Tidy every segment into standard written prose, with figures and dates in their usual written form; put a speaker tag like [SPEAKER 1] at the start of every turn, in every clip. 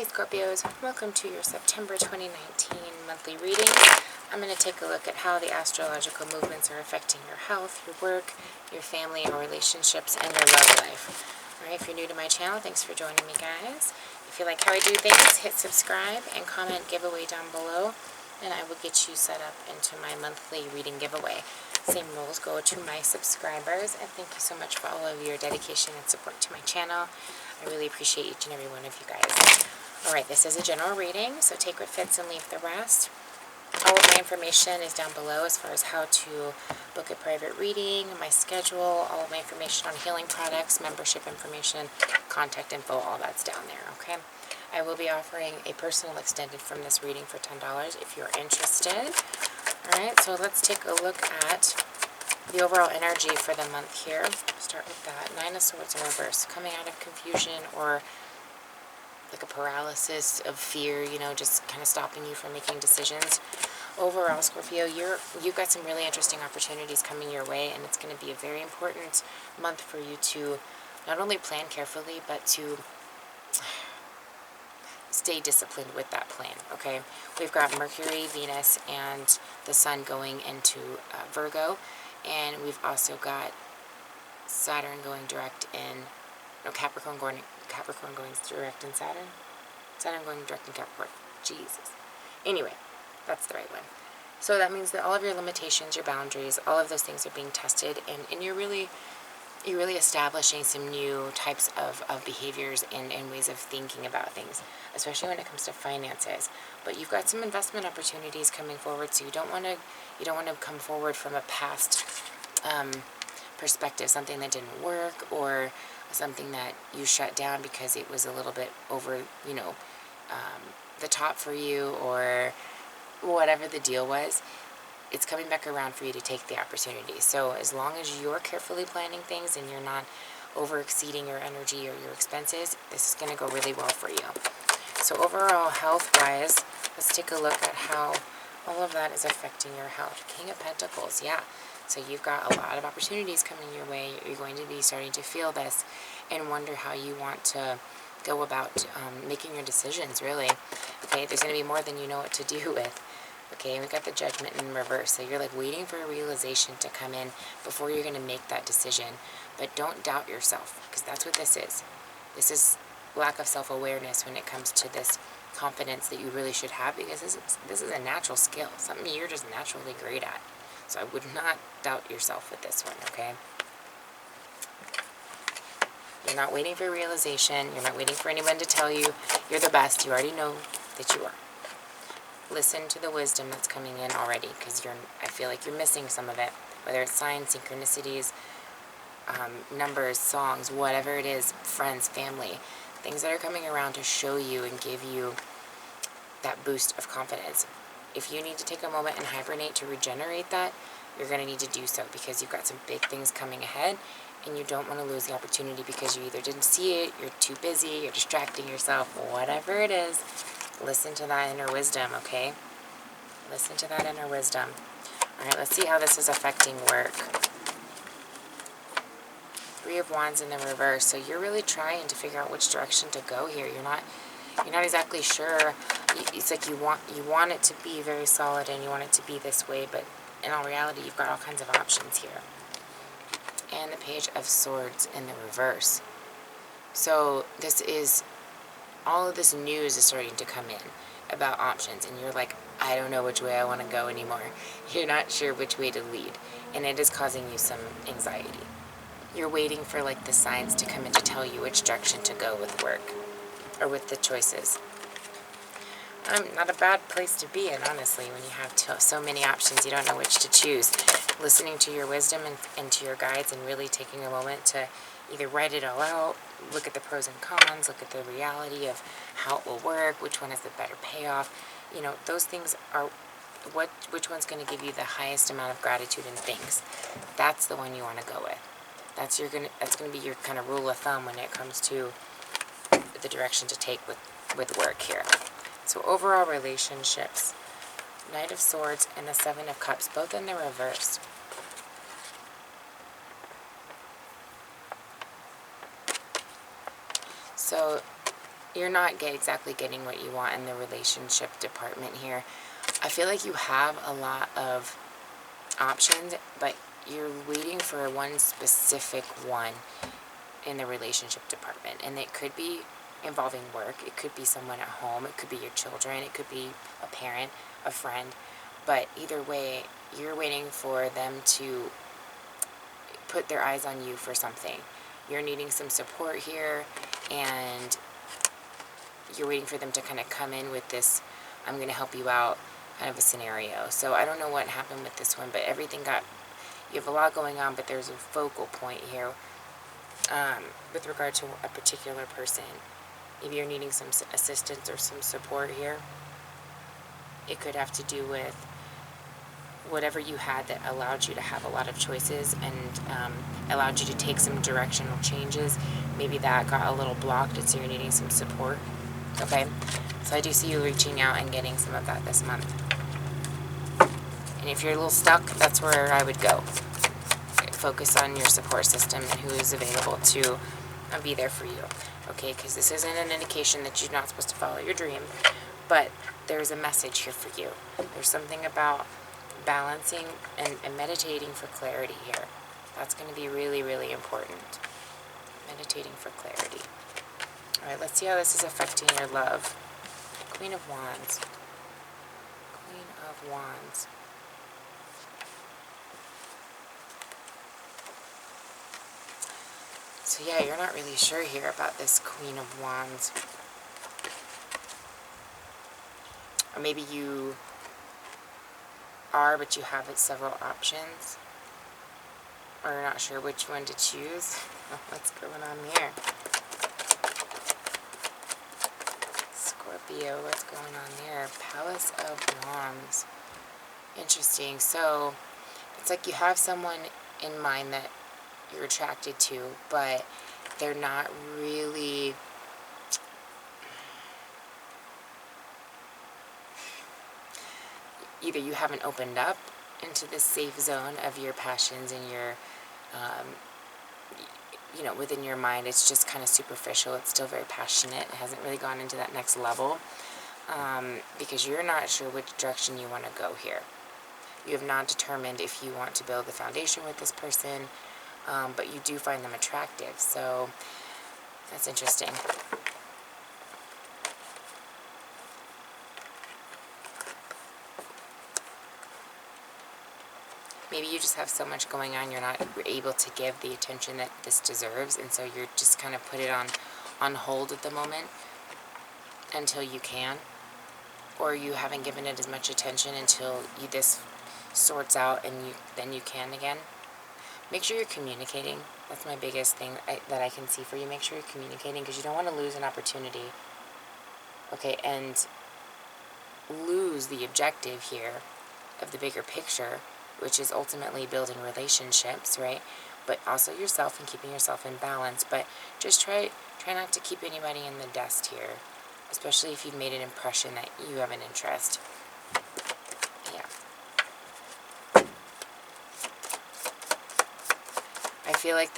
[SPEAKER 1] Hey Scorpios, welcome to your September 2019 monthly reading. I'm going to take a look at how the astrological movements are affecting your health, your work, your family, your relationships, and your love life. Alright, if you're new to my channel, thanks for joining me, guys. If you like how I do things, hit subscribe and comment giveaway down below, and I will get you set up into my monthly reading giveaway. Same rules go to my subscribers, and thank you so much for all of your dedication and support to my channel. I really appreciate each and every one of you guys. Alright, this is a general reading, so take what fits and leave the rest. All of my information is down below as far as how to book a private reading, my schedule, all of my information on healing products, membership information, contact info, all that's down there, okay? I will be offering a personal extended from this reading for $10 if you're interested. Alright, so let's take a look at the overall energy for the month here. Start with that. 9 of Swords in reverse, coming out of confusion or like a paralysis of fear, you know, just kind of stopping you from making decisions. Overall, Scorpio, you've got some really interesting opportunities coming your way, and it's going to be a very important month for you to not only plan carefully, but to stay disciplined with that plan, okay? We've got Mercury, Venus, and the Sun going into Virgo, and we've also got Saturn going direct in, no, Capricorn going direct in Saturn? Saturn going direct in Capricorn. Jesus. Anyway, that's the right one. So that means that all of your limitations, your boundaries, all of those things are being tested, and you're really establishing some new types of behaviors and ways of thinking about things, especially when it comes to finances. But you've got some investment opportunities coming forward, so you don't want to come forward from a past perspective, something that didn't work or something that you shut down because it was a little bit over, you know, the top for you, or whatever the deal was. It's coming back around for you to take the opportunity. So as long as you're carefully planning things and you're not over exceeding your energy or your expenses, this is going to go really well for you. So overall, health-wise, let's take a look at how all of that is affecting your health. King of Pentacles, yeah. So you've got a lot of opportunities coming your way. You're going to be starting to feel this and wonder how you want to go about making your decisions, really. Okay, there's going to be more than you know what to do with. Okay, and we've got the Judgment in reverse. So you're like waiting for a realization to come in before you're going to make that decision. But don't doubt yourself, because that's what this is. This is lack of self-awareness when it comes to this confidence that you really should have, because this is a natural skill, something you're just naturally great at. So I would not doubt yourself with this one, okay? You're not waiting for realization. You're not waiting for anyone to tell you you're the best. You already know that you are. Listen to the wisdom that's coming in already, because I feel like you're missing some of it, whether it's signs, synchronicities, numbers, songs, whatever it is, friends, family, things that are coming around to show you and give you that boost of confidence. If you need to take a moment and hibernate to regenerate that, you're going to need to do so, because you've got some big things coming ahead, and you don't want to lose the opportunity because you either didn't see it, you're too busy, you're distracting yourself, whatever it is. Listen to that inner wisdom, okay? Listen to that inner wisdom. Alright, let's see how this is affecting work. 3 of Wands in the reverse. So you're really trying to figure out which direction to go here. You're not exactly sure. It's like you want it to be very solid and you want it to be this way, but in all reality, you've got all kinds of options here. And the Page of Swords in the reverse. So this is, all of this news is starting to come in about options, and you're like, I don't know which way I want to go anymore. You're not sure which way to lead, and it is causing you some anxiety. You're waiting for like the signs to come in to tell you which direction to go with work, or with the choices. Not a bad place to be in, honestly, when you have so many options, you don't know which to choose. Listening to your wisdom and to your guides, and really taking a moment to either write it all out, look at the pros and cons, look at the reality of how it will work, which one has the better payoff. You know, those things are which one's going to give you the highest amount of gratitude and thanks. That's the one you want to go with. That's going to be your kind of rule of thumb when it comes to the direction to take with work here. So overall relationships, Knight of Swords and the 7 of Cups, both in the reverse. So you're not exactly getting what you want in the relationship department here. I feel like you have a lot of options, but you're waiting for one specific one in the relationship department. And it could be involving work. It could be someone at home. It could be your children. It could be a parent, a friend. But either way, you're waiting for them to put their eyes on you for something. You're needing some support here, and you're waiting for them to kind of come in with this, I'm going to help you out kind of a scenario. So I don't know what happened with this one, but everything got, you have a lot going on, but there's a focal point here with regard to a particular person. Maybe you're needing some assistance or some support here. It could have to do with whatever you had that allowed you to have a lot of choices and allowed you to take some directional changes. Maybe that got a little blocked, and so you're needing some support. Okay? So I do see you reaching out and getting some of that this month. And if you're a little stuck, that's where I would go. Focus on your support system and who is available to be there for you. Okay? Because this isn't an indication that you're not supposed to follow your dream, but there's a message here for you. There's something about balancing and meditating for clarity here. That's going to be really, really important. Meditating for clarity. Alright, let's see how this is affecting your love. Queen of Wands. Queen of Wands. So yeah, you're not really sure here about this Queen of Wands. Or maybe you are, but you have several options, or you're not sure which one to choose. What's going on here? Scorpio, what's going on there? Palace of Wands. Interesting. So it's like you have someone in mind that you're attracted to, but they're not really either you haven't opened up into this safe zone of your passions and your, you know, within your mind, it's just kind of superficial. It's still very passionate. It hasn't really gone into that next level because you're not sure which direction you want to go here. You have not determined if you want to build the foundation with this person, but you do find them attractive. So that's interesting. Maybe you just have so much going on, you're not able to give the attention that this deserves, and so you're just kind of put it on hold at the moment until you can, or you haven't given it as much attention until this sorts out and then you can again. Make sure you're communicating. That's my biggest thing that I can see for you. Make sure you're communicating, because you don't want to lose an opportunity, okay, and lose the objective here of the bigger picture, which is ultimately building relationships, right? But also yourself and keeping yourself in balance. But just try not to keep anybody in the dust here, especially if you've made an impression that you have an interest. Yeah. I feel like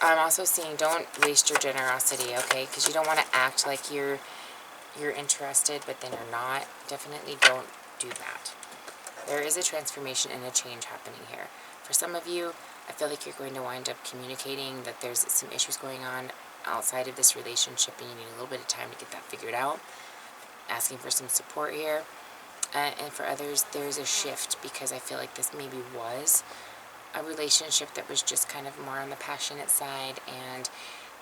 [SPEAKER 1] I'm also seeing, don't waste your generosity, okay? Because you don't want to act like you're interested, but then you're not. Definitely don't do that. There is a transformation and a change happening here. For some of you, I feel like you're going to wind up communicating that there's some issues going on outside of this relationship and you need a little bit of time to get that figured out. Asking for some support here. And for others, there's a shift, because I feel like this maybe was a relationship that was just kind of more on the passionate side, and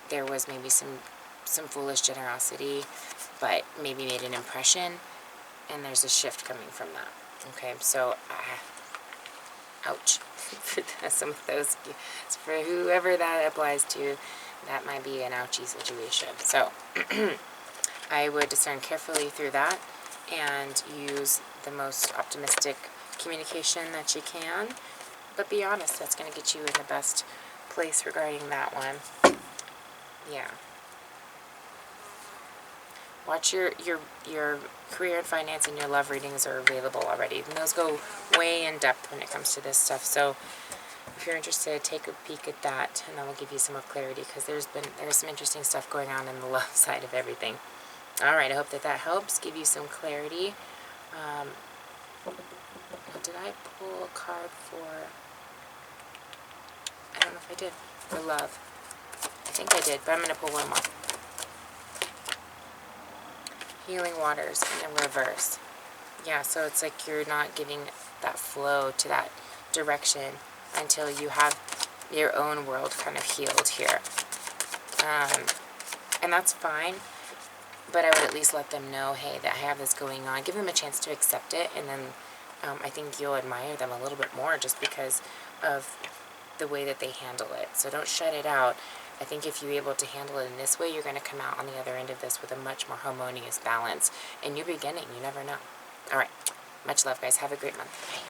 [SPEAKER 1] there was maybe some foolish generosity, but maybe made an impression, and there's a shift coming from that. Okay, so, ouch, for some of those, for whoever that applies to, that might be an ouchie situation. So, I would discern carefully through that, and use the most optimistic communication that you can, but be honest. That's going to get you in the best place regarding that one. Yeah. Watch your career and finance and your love readings are available already. And those go way in depth when it comes to this stuff. So if you're interested, take a peek at that, and then we'll give you some more clarity, because there's some interesting stuff going on in the love side of everything. All right, I hope that helps give you some clarity. Did I pull a card for, I don't know if I did, for love. I think I did, but I'm going to pull one more. Healing waters in the reverse. Yeah, so it's like you're not getting that flow to that direction until you have your own world kind of healed here. And that's fine, but I would at least let them know, hey, that I have this going on. Give them a chance to accept it, and then I think you'll admire them a little bit more just because of the way that they handle it. So don't shut it out. I think if you're able to handle it in this way, you're going to come out on the other end of this with a much more harmonious balance. In your beginning, you never know. All right. Much love, guys. Have a great month. Bye.